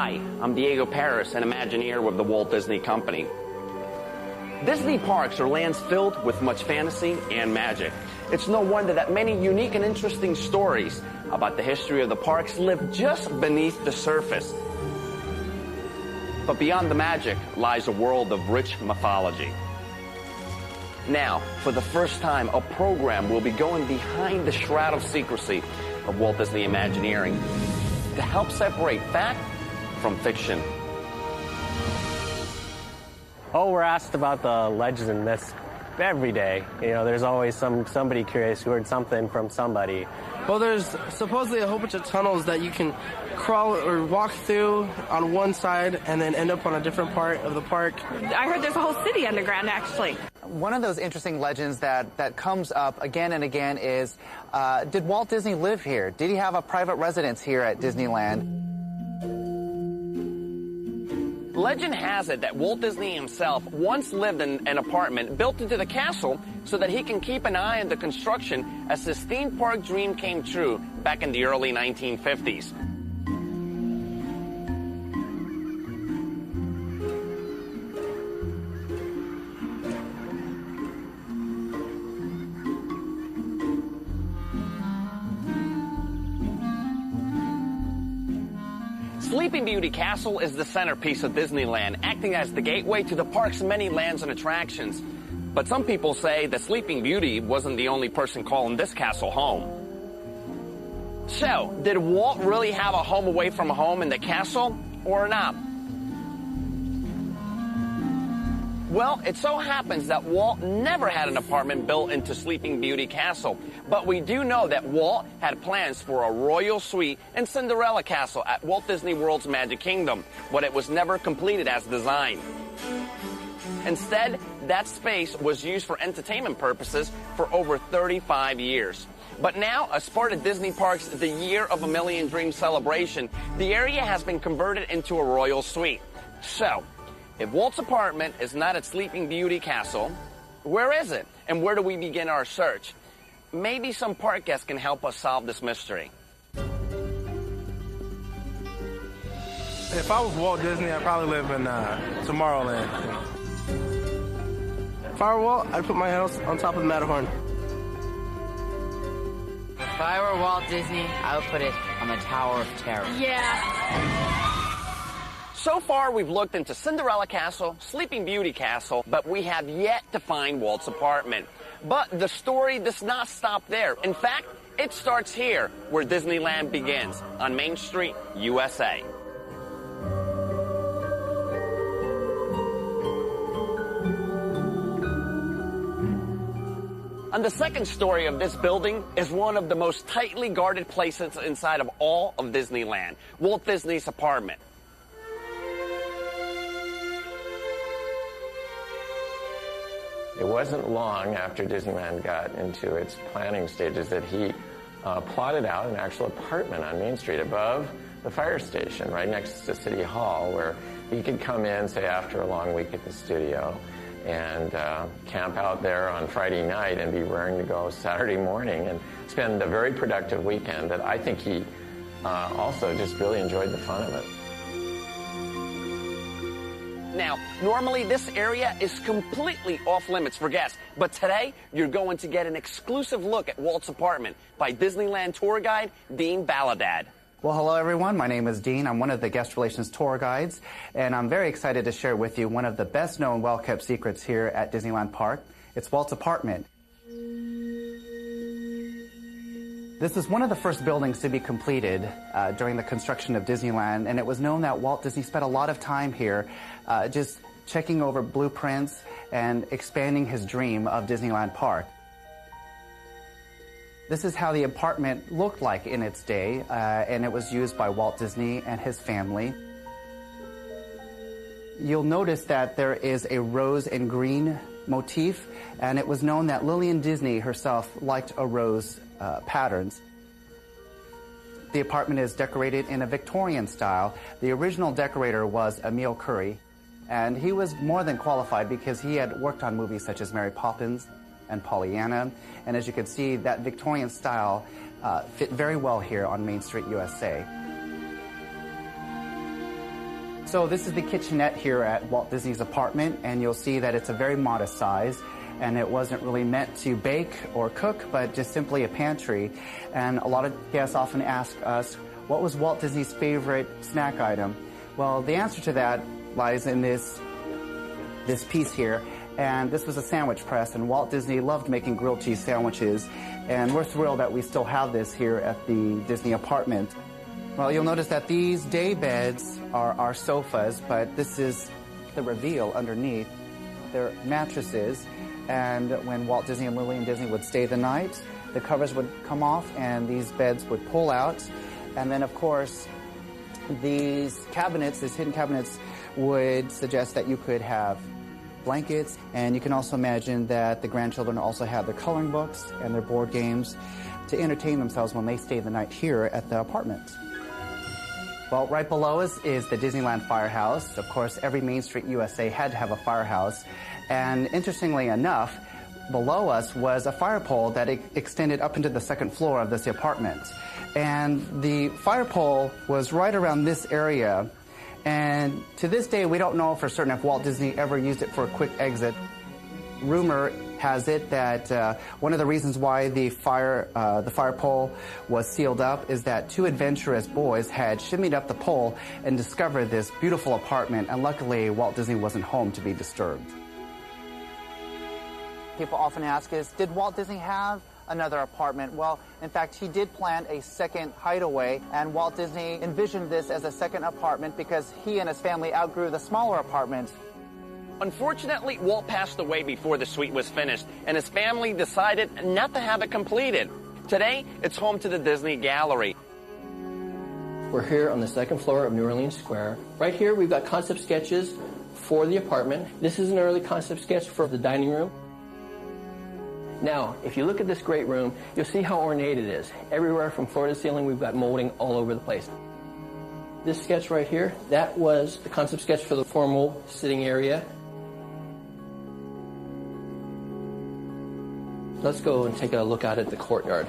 Hi, I'm Diego Paris, an Imagineer with the Walt Disney Company. Disney parks are lands filled with much fantasy and magic. It's no wonder that many unique and interesting stories about the history of the parks live just beneath the surface. But beyond the magic lies a world of rich mythology. Now, for the first time, a program will be going behind the shroud of secrecy of Walt Disney Imagineering to help separate fact from fiction. Oh, we're asked about the legends and myths every day. You know, there's always somebody curious who heard something from somebody. Well, there's supposedly a whole bunch of tunnels that you can crawl or walk through on one side and then end up on a different part of the park. I heard there's a whole city underground, actually. One of those interesting legends that comes up again and again is, did Walt Disney live here? Did he have a private residence here at Disneyland? Legend has it that Walt Disney himself once lived in an apartment built into the castle so that he can keep an eye on the construction as his theme park dream came true back in the early 1950s. Sleeping Beauty Castle is the centerpiece of Disneyland, acting as the gateway to the park's many lands and attractions. But some people say that Sleeping Beauty wasn't the only person calling this castle home. So, did Walt really have a home away from home in the castle, or not? Well, it so happens that Walt never had an apartment built into Sleeping Beauty Castle, but we do know that Walt had plans for a royal suite in Cinderella Castle at Walt Disney World's Magic Kingdom, but it was never completed as designed. Instead, that space was used for entertainment purposes for over 35 years. But now, as part of Disney Parks' The Year of a Million Dreams celebration, the area has been converted into a royal suite. So, if Walt's apartment is not at Sleeping Beauty Castle, where is it? And where do we begin our search? Maybe some park guests can help us solve this mystery. If I was Walt Disney, I'd probably live in Tomorrowland. If I were Walt, I'd put my house on top of the Matterhorn. If I were Walt Disney, I would put it on the Tower of Terror. Yeah. So far, we've looked into Cinderella Castle, Sleeping Beauty Castle, but we have yet to find Walt's apartment. But the story does not stop there. In fact, it starts here, where Disneyland begins, on Main Street, USA. And the second story of this building is one of the most tightly guarded places inside of all of Disneyland, Walt Disney's apartment. It wasn't long after Disneyland got into its planning stages that he plotted out an actual apartment on Main Street above the fire station, right next to City Hall, where he could come in, say, after a long week at the studio and camp out there on Friday night and be raring to go Saturday morning and spend a very productive weekend that I think he also just really enjoyed the fun of it. Now, normally this area is completely off limits for guests, but today you're going to get an exclusive look at Walt's apartment by Disneyland tour guide Dean Balladad. Well, hello everyone. My name is Dean. I'm one of the guest relations tour guides, and I'm very excited to share with you one of the best known, well-kept secrets here at Disneyland Park. It's Walt's apartment. This is one of the first buildings to be completed during the construction of Disneyland, and it was known that Walt Disney spent a lot of time here just checking over blueprints and expanding his dream of Disneyland Park. This is how the apartment looked like in its day, and it was used by Walt Disney and his family. You'll notice that there is a rose and green motif, and it was known that Lillian Disney herself liked a rose patterns. The apartment is decorated in a Victorian style. The original decorator was Emile Curry, and he was more than qualified because he had worked on movies such as Mary Poppins and Pollyanna, and as you can see, that Victorian style fit very well here on Main Street, USA. So this is the kitchenette here at Walt Disney's apartment, and you'll see that it's a very modest size, and it wasn't really meant to bake or cook, but just simply a pantry. And a lot of guests often ask us, what was Walt Disney's favorite snack item? Well, the answer to that lies in this piece here, and this was a sandwich press, and Walt Disney loved making grilled cheese sandwiches, and we're thrilled that we still have this here at the Disney apartment. Well, you'll notice that these day beds are our sofas, but this is the reveal underneath. They're mattresses, and when Walt Disney and Lillian Disney would stay the night, the covers would come off and these beds would pull out. And then, of course, these cabinets, these hidden cabinets, would suggest that you could have blankets, and you can also imagine that the grandchildren also have their coloring books and their board games to entertain themselves when they stay the night here at the apartment. Well, right below us is the Disneyland Firehouse. Of course, every Main Street USA had to have a firehouse. And interestingly enough, below us was a fire pole that extended up into the second floor of this apartment. And the fire pole was right around this area. And to this day, we don't know for certain if Walt Disney ever used it for a quick exit. Rumor has it that one of the reasons why the fire pole was sealed up is that two adventurous boys had shimmied up the pole and discovered this beautiful apartment, and luckily Walt Disney wasn't home to be disturbed. People often ask us, did Walt Disney have another apartment? Well, in fact, he did plan a second hideaway, and Walt Disney envisioned this as a second apartment because he and his family outgrew the smaller apartment. Unfortunately, Walt passed away before the suite was finished, and his family decided not to have it completed. Today, it's home to the Disney Gallery. We're here on the second floor of New Orleans Square. Right here, we've got concept sketches for the apartment. This is an early concept sketch for the dining room. Now, if you look at this great room, you'll see how ornate it is. Everywhere from floor to ceiling, we've got molding all over the place. This sketch right here, that was the concept sketch for the formal sitting area. Let's go and take a look out at the courtyard.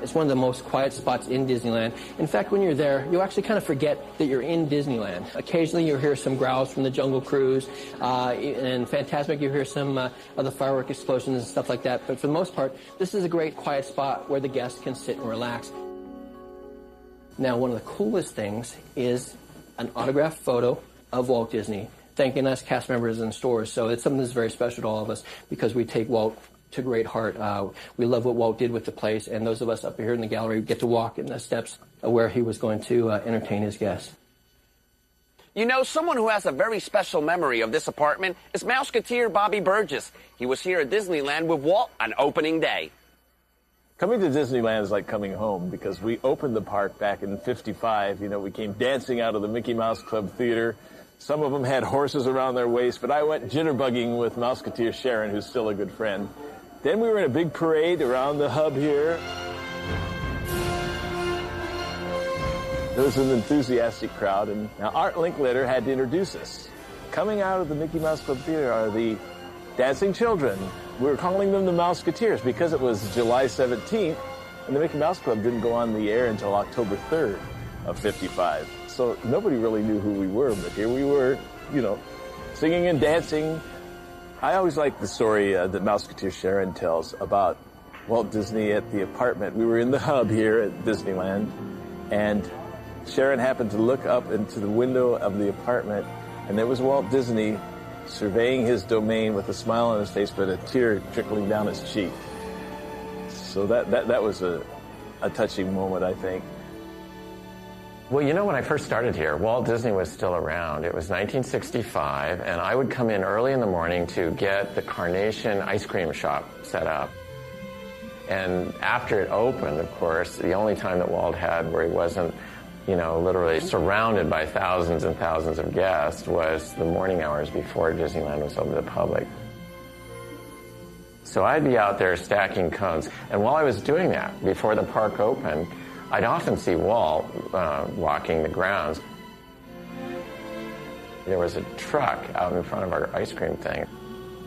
It's one of the most quiet spots in Disneyland. In fact, when you're there, you actually kind of forget that you're in Disneyland. Occasionally, you'll hear some growls from the Jungle Cruise, and Fantasmic, you hear some of the firework explosions and stuff like that. But for the most part, this is a great quiet spot where the guests can sit and relax. Now, one of the coolest things is an autographed photo of Walt Disney thanking us cast members and stores. So it's something that's very special to all of us because we take Walt to great heart. We love what Walt did with the place, and those of us up here in the gallery get to walk in the steps where he was going to entertain his guests. You know, someone who has a very special memory of this apartment is Mouseketeer Bobby Burgess. He was here at Disneyland with Walt on opening day. Coming to Disneyland is like coming home because we opened the park back in '55. You know, we came dancing out of the Mickey Mouse Club Theater. Some of them had horses around their waist, but I went jitterbugging with Mouseketeer Sharon, who's still a good friend. Then we were in a big parade around the hub here. There was an enthusiastic crowd, and now Art Linkletter had to introduce us. Coming out of the Mickey Mouse Club Theater are the dancing children. We were calling them the Mouseketeers because it was July 17th, and the Mickey Mouse Club didn't go on the air until October 3rd of '55. So nobody really knew who we were, but here we were, you know, singing and dancing. I always like the story that Mouseketeer Sharon tells about Walt Disney at the apartment. We were in the hub here at Disneyland, and Sharon happened to look up into the window of the apartment, and there was Walt Disney surveying his domain with a smile on his face, but a tear trickling down his cheek. So that was a touching moment, I think. Well, you know, when I first started here, Walt Disney was still around. It was 1965, and I would come in early in the morning to get the Carnation ice cream shop set up. And after it opened, of course, the only time that Walt had where he wasn't, you know, literally surrounded by thousands and thousands of guests was the morning hours before Disneyland was open to the public. So I'd be out there stacking cones. And while I was doing that, before the park opened, I'd often see Walt walking the grounds. There was a truck out in front of our ice cream thing.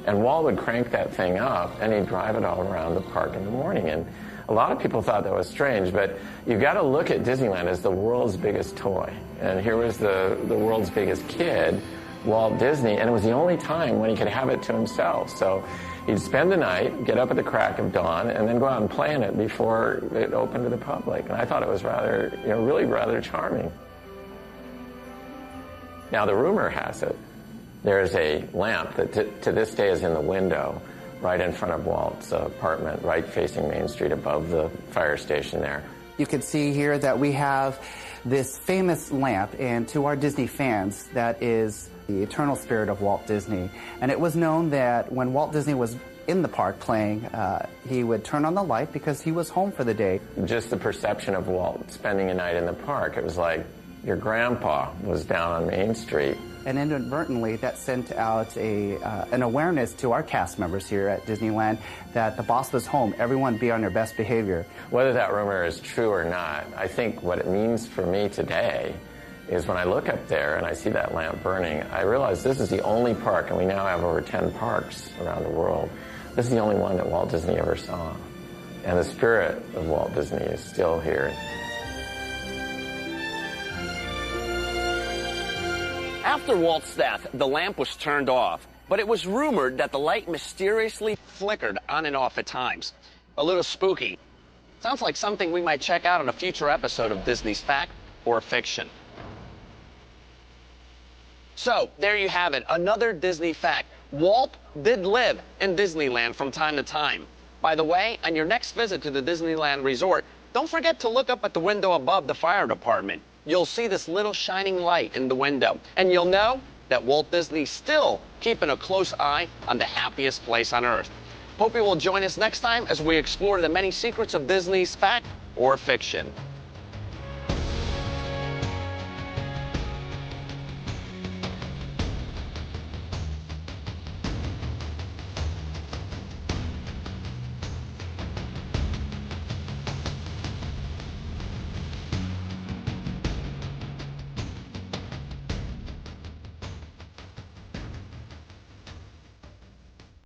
And Walt would crank that thing up, and he'd drive it all around the park in the morning. And A lot of people thought that was strange, but you've got to look at Disneyland as the world's biggest toy. And here was the world's biggest kid, Walt Disney, and it was the only time when he could have it to himself. So he'd spend the night, get up at the crack of dawn, and then go out and play in it before it opened to the public. And I thought it was rather, really rather charming. Now, the rumor has it, there's a lamp that to this day is in the window right in front of Walt's apartment, right facing Main Street above the fire station there. You can see here that we have this famous lamp, and to our Disney fans, that is the eternal spirit of Walt Disney. And it was known that when Walt Disney was in the park playing, he would turn on the light because he was home for the day. Just the perception of Walt spending a night in the park, it was like your grandpa was down on Main Street. And inadvertently, that sent out an awareness to our cast members here at Disneyland that the boss was home, everyone be on their best behavior. Whether that rumor is true or not, I think what it means for me today is when I look up there and I see that lamp burning, I realize this is the only park, and we now have over 10 parks around the world, this is the only one that Walt Disney ever saw. And the spirit of Walt Disney is still here. After Walt's death, the lamp was turned off, but it was rumored that the light mysteriously flickered on and off at times. A little spooky. Sounds like something we might check out on a future episode of Disney's Fact or Fiction. So, there you have it, another Disney fact. Walt did live in Disneyland from time to time. By the way, on your next visit to the Disneyland Resort, don't forget to look up at the window above the fire department. You'll see this little shining light in the window, and you'll know that Walt Disney's still keeping a close eye on the happiest place on Earth. Hope you will join us next time as we explore the many secrets of Disney's fact or fiction.